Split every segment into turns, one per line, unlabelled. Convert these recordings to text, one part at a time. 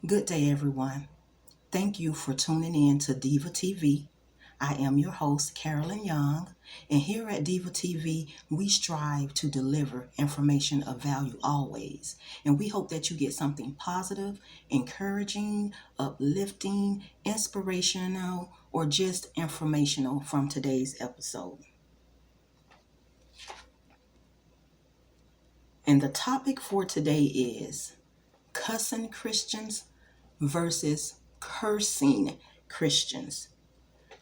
Good day, everyone. Thank you for tuning in to Diva TV. I am your host, Carolyn Young, and here at Diva TV, we strive to deliver information of value always. And we hope that you get something positive, encouraging, uplifting, inspirational, or just informational from today's episode. And the topic for today is cussing Christians versus cursing Christians.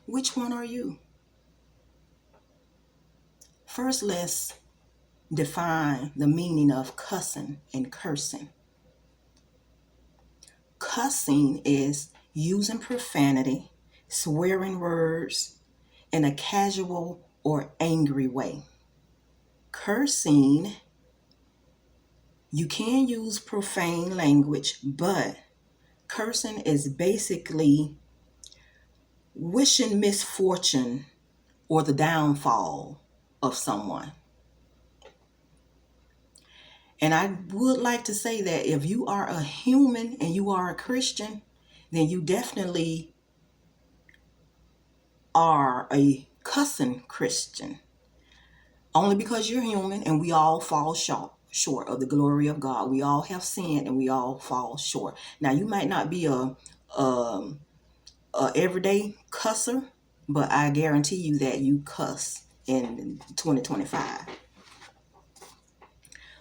Which one are you? First, let's define the meaning of cussing and cursing. Cussing is using profanity, swearing words in a casual or angry way. Cursing, you can use profane language, but cursing is basically wishing misfortune or the downfall of someone. And I would like to say that if you are a human and you are a Christian, then you definitely are a cussing Christian. Only because you're human and we all fall short of the glory of God. We all have sinned and we all fall short. Now, you might not be a everyday cusser, but I guarantee you that you cuss in 2025.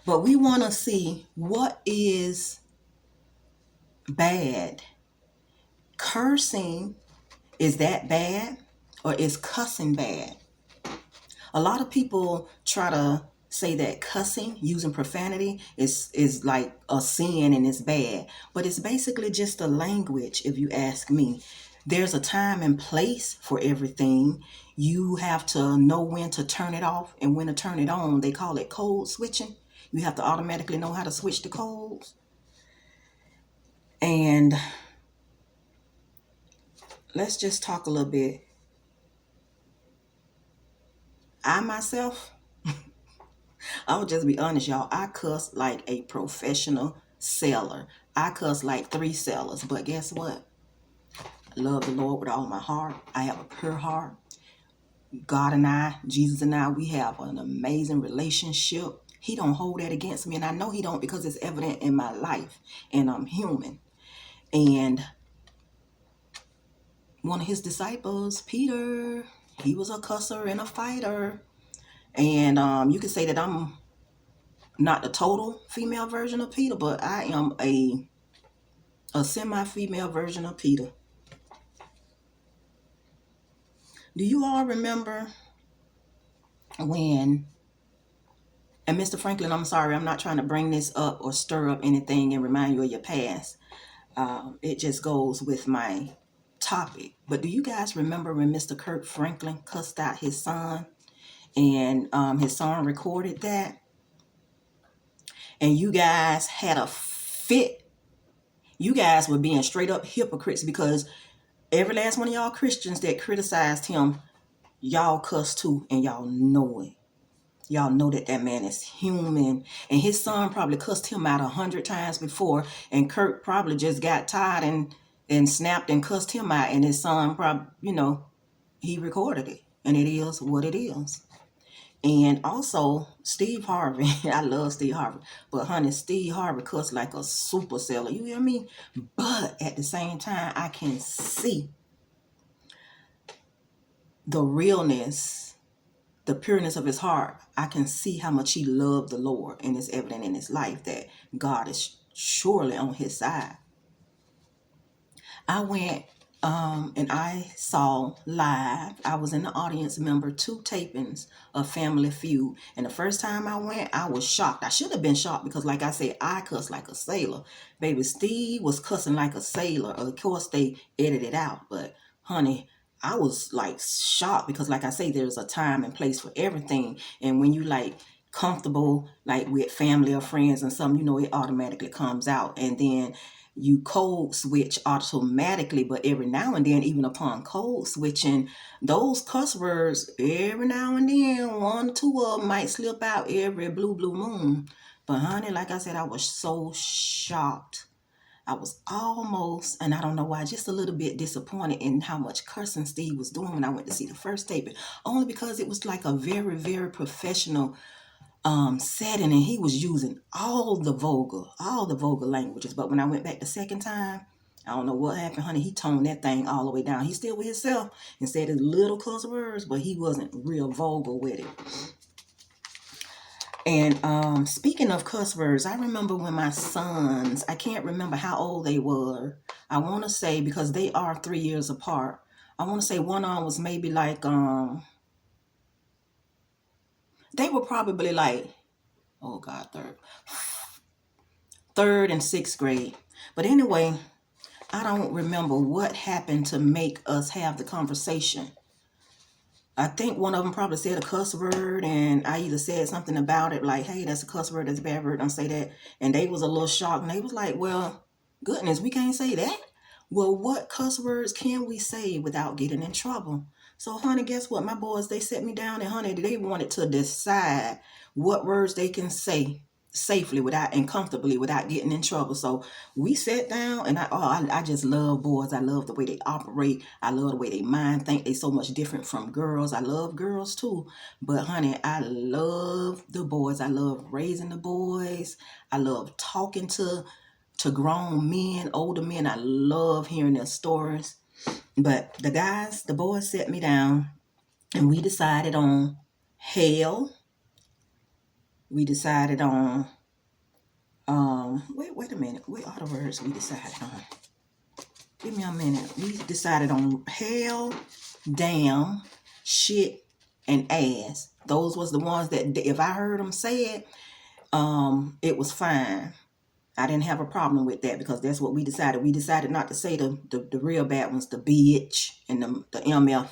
But we want to see what is bad. Cursing, is that bad, or is cussing bad? A lot of people try to say that cussing, using profanity, is like a sin and it's bad. But it's basically just a language, if you ask me. There's a time and place for everything. You have to know when to turn it off and when to turn it on. They call it code switching. You have to automatically know how to switch the codes. And let's just talk a little bit. I myself, I'll just be honest, y'all. I cuss like a professional seller. I cuss like 3 sellers. But guess what? I love the Lord with all my heart. I have a pure heart. God and I, Jesus and I, we have an amazing relationship. He don't hold that against me. And I know he don't, because it's evident in my life. And I'm human. And one of his disciples, Peter, he was a cusser and a fighter. And you could say that I'm not the total female version of Peter, but I am a semi-female version of Peter. Do you all remember when, and Mr. Franklin, I'm sorry, I'm not trying to bring this up or stir up anything and remind you of your past. It just goes with my topic. But do you guys remember when Mr. Kirk Franklin cussed out his son, and his son recorded that? And you guys had a fit. You guys were being straight up hypocrites, because every last one of y'all Christians that criticized him, y'all cuss too, and y'all know it. Y'all know that that man is human, and his son probably cussed him out 100 times before, and Kirk probably just got tired and snapped and cussed him out, and his son probably, he recorded it, and it is what it is. And also, Steve Harvey, I love Steve Harvey, but honey, Steve Harvey cussed like a super seller, you hear me? But at the same time, I can see the realness, the pureness of his heart. I can see how much he loved the Lord, and it's evident in his life that God is surely on his side. I went and I saw live, I was in the audience member, 2 tapings of Family Feud. And the first time I went, I was shocked. I should have been shocked, because like I said, I cuss like a sailor. Baby, Steve was cussing like a sailor. Of course, they edited it out. But honey, I was like shocked, because like I say, there's a time and place for everything. And when you like comfortable like with family or friends and something, it automatically comes out. And then you code switch automatically, but every now and then, even upon code switching, those cuss words, every now and then, 1 or 2 of them might slip out every blue moon. But honey, like I said, I was so shocked I was almost, and I don't know why, just a little bit disappointed in how much cursing Steve was doing when I went to see the first taping, only because it was like a very, very professional setting, and he was using all the vulgar languages. But when I went back the second time, I don't know what happened, honey. He toned that thing all the way down. He's still with himself and said his little cuss words, but he wasn't real vulgar with it. And speaking of cuss words, I remember when my sons, I can't remember how old they were. I want to say, because they are 3 years apart, I want to say one of them was maybe like, they were probably like, oh God, third and sixth grade. But anyway, I don't remember what happened to make us have the conversation. I think one of them probably said a cuss word, and I either said something about it, like, hey, that's a cuss word, that's a bad word, don't say that. And they was a little shocked, and they was like, well, goodness, we can't say that. Well, what cuss words can we say without getting in trouble? So, honey, guess what? My boys, they set me down, and honey, they wanted to decide what words they can say safely without and comfortably without getting in trouble. So we sat down, and I just love boys. I love the way they operate. I love the way they mind think. They so much different from girls. I love girls too, but honey, I love the boys. I love raising the boys. I love talking to grown men, older men. I love hearing their stories. But the boys set me down, and we decided on hell. We decided on wait a minute. What are the words we decided on? Give me a minute. We decided on hell, damn, shit, and ass. Those was the ones that if I heard them say it was fine. I didn't have a problem with that because that's what we decided. We decided not to say the real bad ones, the bitch and the MF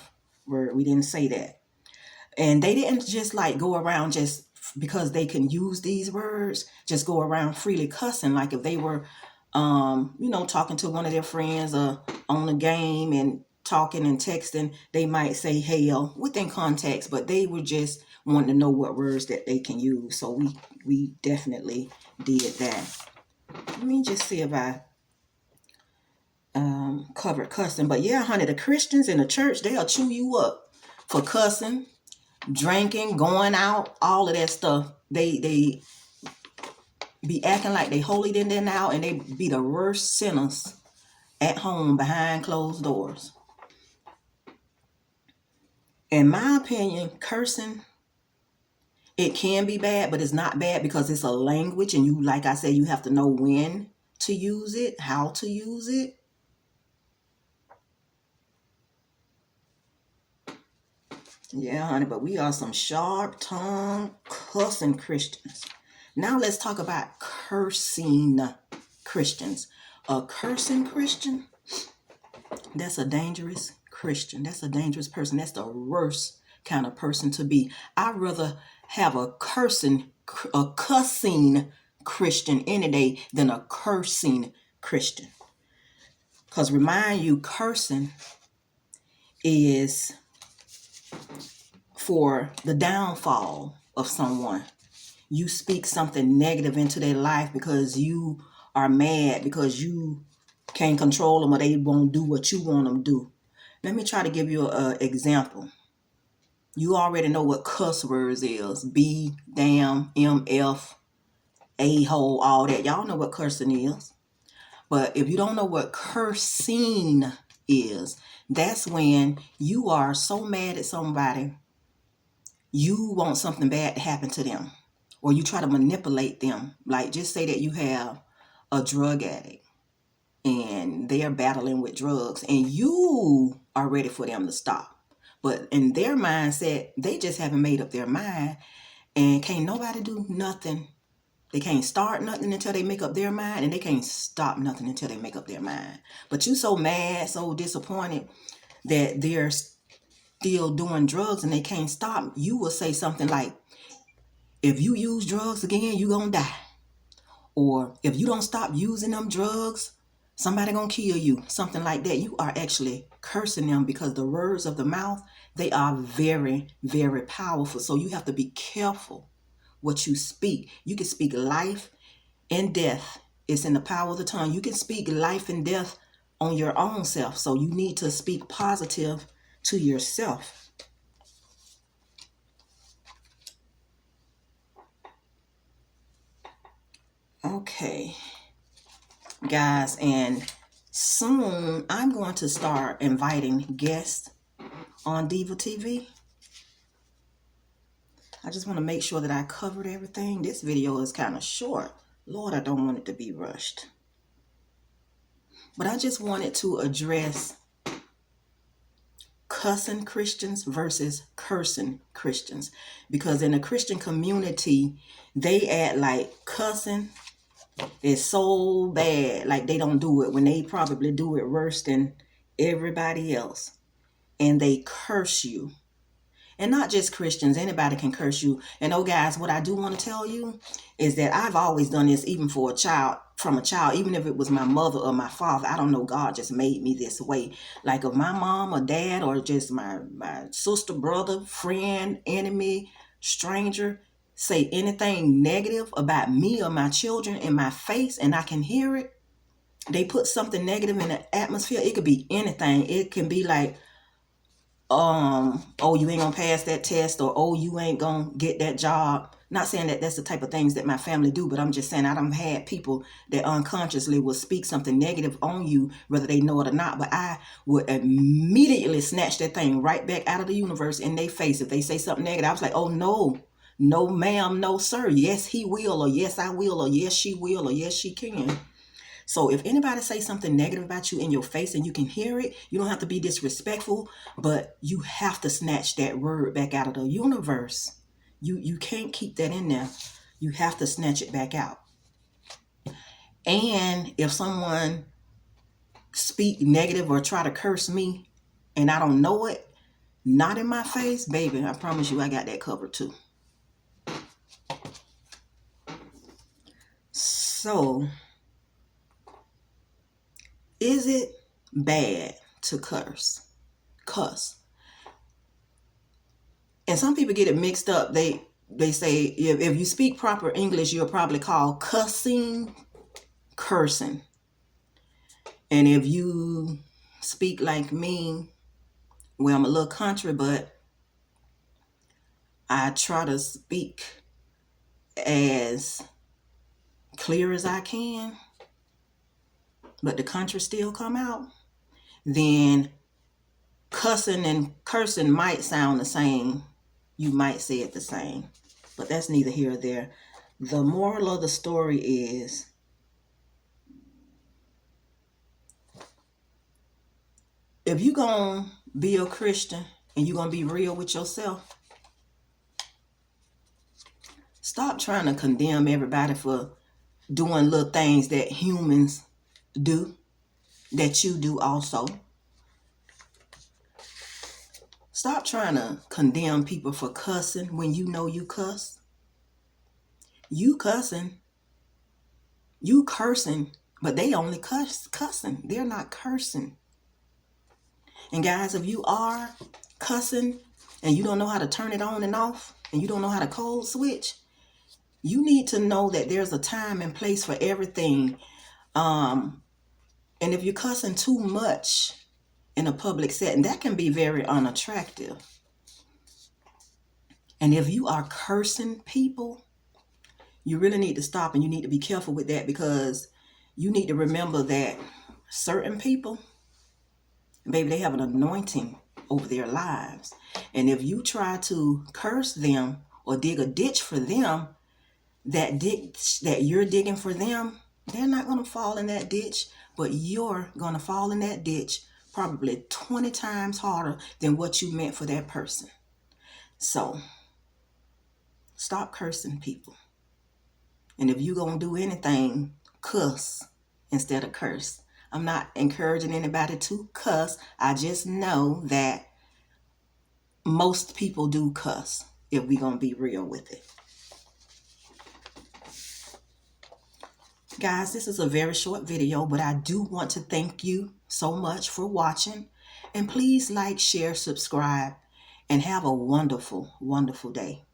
word. We didn't say that. And they didn't just like go around just because they can use these words, just go around freely cussing. Like if they were, talking to one of their friends on a game and talking and texting, they might say hell within context, but they were just wanting to know what words that they can use. So we definitely did that. Let me just see if I covered cussing. But yeah, honey, the Christians in the church, they'll chew you up for cussing, drinking, going out, all of that stuff. They be acting like they holier than thou, and they be the worst sinners at home behind closed doors. In my opinion, cursing, it can be bad, but it's not bad because it's a language, and you, like I said, you have to know when to use it, how to use it. Yeah, honey, but we are some sharp-tongued, cussing Christians. Now let's talk about cursing Christians. A cursing Christian, that's a dangerous Christian. That's a dangerous person. That's the worst kind of person to be. I'd rather have a cussing Christian any day than a cursing Christian. Because remind you, cursing is for the downfall of someone. You speak something negative into their life because you are mad, because you can't control them or they won't do what you want them to do. Let me try to give you an example. You already know what cuss words is. B, damn, MF, a-hole, all that. Y'all know what cursing is. But if you don't know what cursing is, that's when you are so mad at somebody, you want something bad to happen to them, or you try to manipulate them. Like, just say that you have a drug addict and they are battling with drugs and you are ready for them to stop. But in their mindset, they just haven't made up their mind, and can't nobody do nothing. They can't start nothing until they make up their mind, and they can't stop nothing until they make up their mind. But you so mad, so disappointed that they're still doing drugs and they can't stop. You will say something like, if you use drugs again, you gonna die. Or if you don't stop using them drugs, somebody gonna kill you. Something like that. You are actually cursing them, because the words of the mouth, they are very, very powerful. So you have to be careful what you speak. You can speak life and death It's in the power of the tongue. You can speak life and death on your own self. So you need to speak positive to yourself. Okay, guys, and soon I'm going to start inviting guests on Diva TV. I just want to make sure that I covered everything. This video is kind of short. Lord, I don't want it to be rushed. But I just wanted to address cussing Christians versus cursing Christians. Because in the Christian community, they act like cussing is so bad. Like they don't do it when they probably do it worse than everybody else. And they curse you. And not just Christians, anybody can curse you. And oh guys, what I do want to tell you is that I've always done this even for a child, from a child, even if it was my mother or my father. I don't know, God just made me this way. Like if my mom or dad or just my sister, brother, friend, enemy, stranger say anything negative about me or my children in my face and I can hear it, they put something negative in the atmosphere. It could be anything. It can be like, oh, you ain't gonna pass that test, or oh, you ain't gonna get that job. Not saying that that's the type of things that my family do, but I'm just saying I done had people that unconsciously will speak something negative on you, whether they know it or not. But I would immediately snatch that thing right back out of the universe in their face. If they say something negative, I was like, oh no, no ma'am, no sir. Yes, he will, or yes, I will, or yes, she will, or yes, she can. So if anybody say something negative about you in your face and you can hear it, you don't have to be disrespectful, but you have to snatch that word back out of the universe. You can't keep that in there. You have to snatch it back out. And if someone speak negative or try to curse me and I don't know it, not in my face, baby, I promise you I got that covered too. So, is it bad to cuss? And some people get it mixed up. They say if you speak proper English, you're probably called cussing, cursing. And if you speak like me, well, I'm a little country, but I try to speak as clear as I can, but the country still come out, then cussing and cursing might sound the same. You might say it the same, but that's neither here or there. The moral of the story is, if you're going to be a Christian and you're going to be real with yourself, stop trying to condemn everybody for doing little things that humans do, that you do also. Stop trying to condemn people for cussing when you know you cuss. You cussing, you cursing, but they only cussing. They're not cursing. And guys, if you are cussing and you don't know how to turn it on and off, and you don't know how to code switch, you need to know that there's a time and place for everything. And if you're cussing too much in a public setting, that can be very unattractive. And if you are cursing people, you really need to stop, and you need to be careful with that, because you need to remember that certain people, baby, they have an anointing over their lives. And if you try to curse them or dig a ditch for them, that ditch that you're digging for them, they're not going to fall in that ditch, but you're going to fall in that ditch probably 20 times harder than what you meant for that person. So stop cursing people. And if you're going to do anything, cuss instead of curse. I'm not encouraging anybody to cuss. I just know that most people do cuss, if we're going to be real with it. Guys, this is a very short video, but I do want to thank you so much for watching. And please like, share, subscribe, and have a wonderful, wonderful day.